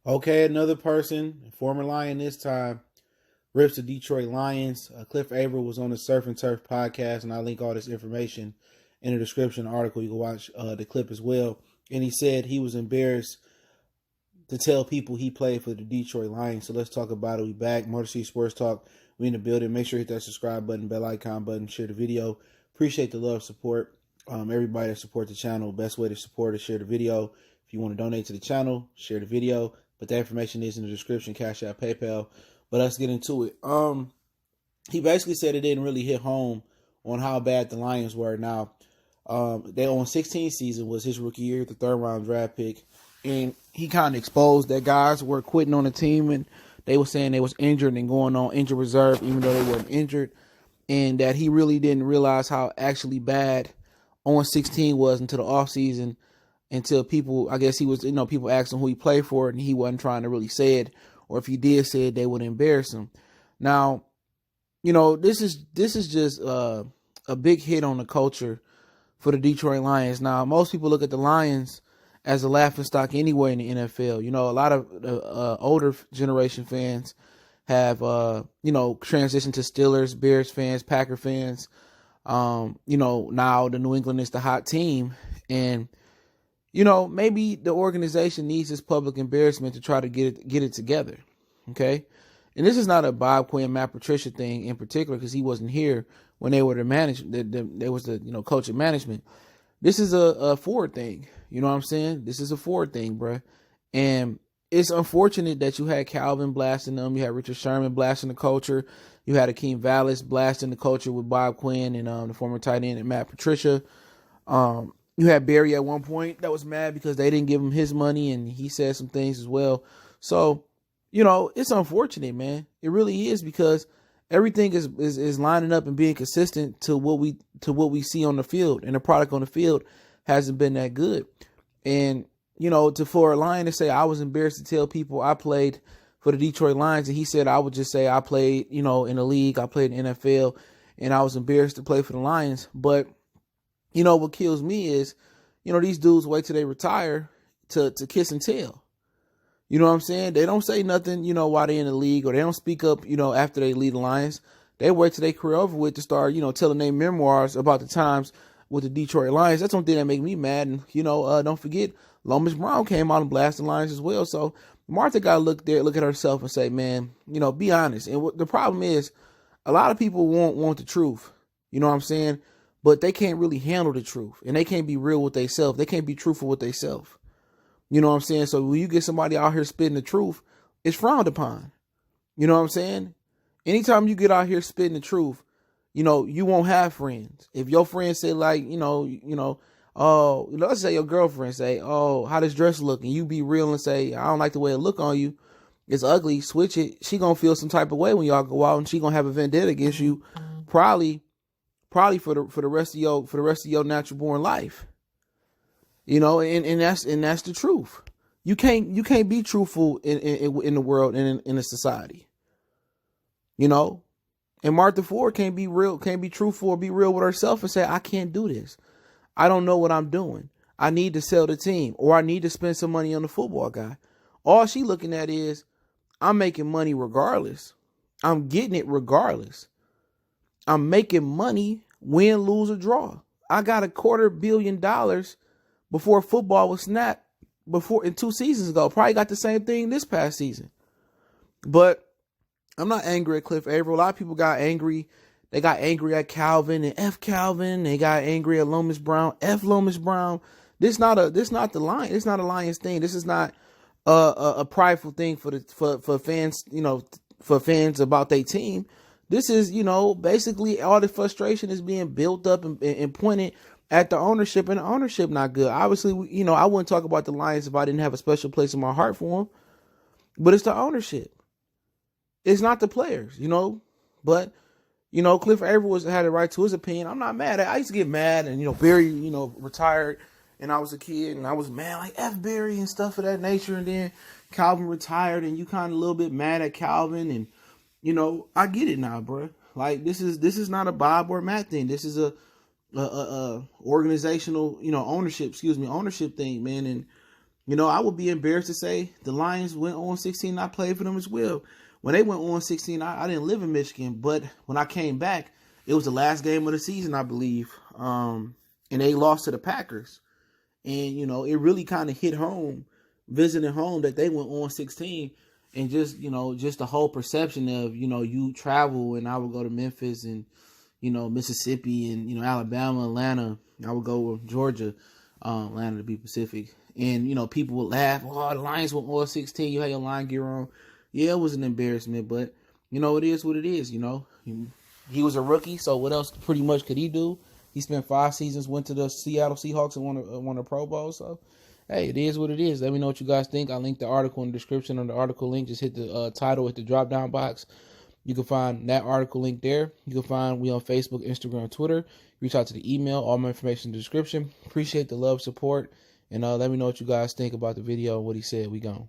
Okay, another person, former Lion this time, rips the Detroit Lions. Cliff Avril was on the Surf and Turf podcast, and I'll link all this information in the description of the article. You can watch the clip as well. And he said he was embarrassed to tell people he played for the Detroit Lions. So let's talk about it. We back. Motor City Sports Talk. We in the building. Make sure you hit that subscribe button, bell icon button, share the video. Appreciate the love, support. Everybody that support the channel. Best way to support is share the video. If you want to donate to the channel, share the video. But the information is in the description, Cash App, PayPal. But let's get into it. He basically said it didn't really hit home on how bad the Lions were. Now, they on 16 season was his rookie year, the 3rd round draft pick. And he kind of exposed that guys were quitting on the team and they were saying they was injured and going on injured reserve, even though they weren't injured. And that he really didn't realize how actually bad on 16 was until the offseason, until people, I guess he was, people asked him who he played for and he wasn't trying to really say it. Or if he did say it, they would embarrass him. Now, this is just a big hit on the culture for the Detroit Lions. Now, most people look at the Lions as a laughingstock anywhere in the NFL. A lot of older generation fans have, transitioned to Steelers, Bears fans, Packer fans. Now the New England is the hot team. And, maybe the organization needs this public embarrassment to try to get it together. Okay. And this is not a Bob Quinn, Matt Patricia thing in particular, because he wasn't here when they were they was the coach of management. This is a Ford thing. You know what I'm saying? This is a Ford thing, bruh. And it's unfortunate that you had Calvin blasting them. You had Richard Sherman blasting the culture. You had Akeem Vallis blasting the culture with Bob Quinn and the former tight end and Matt Patricia. You had Barry at one point that was mad because they didn't give him his money, and he said some things as well. So, it's unfortunate, man. It really is, because everything is lining up and being consistent to what we see on the field, and the product on the field hasn't been that good. And for a Lion to say I was embarrassed to tell people I played for the Detroit Lions, and he said I would just say I played in the league, I played in the NFL, and I was embarrassed to play for the Lions. But what kills me is these dudes wait till they retire to kiss and tell. You know what I'm saying? They don't say nothing, while they're in the league, or they don't speak up, after they leave the Lions. They wait till their career over with to start, telling their memoirs about the times with the Detroit Lions. That's one thing that make me mad. And, don't forget, Lomas Brown came out and blasted the Lions as well. So Martha got to look at herself and say, man, be honest. And the problem is, a lot of people want the truth. You know what I'm saying? But they can't really handle the truth. And they can't be real with themselves. They can't be truthful with themselves. You know what I'm saying? So when you get somebody out here spitting the truth, it's frowned upon. You know what I'm saying? Anytime you get out here spitting the truth, you won't have friends. If your friends say oh, let's say your girlfriend say, oh, how this dress look? And you be real and say, I don't like the way it look on you. It's ugly. Switch it. She gonna feel some type of way when y'all go out, and she gonna have a vendetta against you, probably for the rest of your natural born life. And that's the truth. You can't be truthful in the world and in a society. And Martha Ford can't be truthful or be real with herself and say, I can't do this. I don't know what I'm doing. I need to sell the team, or I need to spend some money on the football guy. All she looking at is, I'm making money regardless. I'm getting it regardless. I'm making money, win, lose, or draw. I got $250 million before football was snapped in 2 seasons ago. Probably got the same thing this past season. But I'm not angry at Cliff Avril. A lot of people got angry. They got angry at Calvin and F Calvin. They got angry at Lomas Brown, F Lomas Brown. This not the Lion. It's not a Lions thing. This is not a prideful thing for fans, for fans about their team. This is, basically all the frustration is being built up and pointed at the ownership, and the ownership not good. Obviously, I wouldn't talk about the Lions if I didn't have a special place in my heart for them. But it's the ownership. It's not the players, But, Cliff Avril had a right to his opinion. I'm not mad. I used to get mad, and, Barry, retired, and I was a kid, and I was mad, like F Barry and stuff of that nature. And then Calvin retired, and you kind of a little bit mad at Calvin. And, I get it now, bro. Like, this is not a Bob or Matt thing. This is a organizational, ownership thing, man. And You know, I would be embarrassed to say the Lions went on 16. I played for them as well. When they went on 16, I didn't live in Michigan, but when I came back, it was the last game of the season, I believe. And they lost to the Packers. And, you know, it really kind of hit home, visiting home, that they went on 16. And just, you know, just the whole perception of, you know, you travel and I would go to Memphis and, you know, Mississippi and, you know, Alabama, Atlanta. I would go to Georgia, Atlanta to be Pacific. And, you know, people would laugh, oh, the Lions went on 16, you had your line gear on. Yeah, it was an embarrassment, but, you know, it is what it is, you know. He was a rookie, so what else pretty much could he do? He spent 5 seasons, went to the Seattle Seahawks and won a Pro Bowl, so, hey, it is what it is. Let me know what you guys think. I'll link the article in the description on the article link. Just hit the title at the drop-down box. You can find that article link there. You can find we on Facebook, Instagram, Twitter. Reach out to the email. All my information in the description. Appreciate the love, support. And let me know what you guys think about the video and what he said. We gone.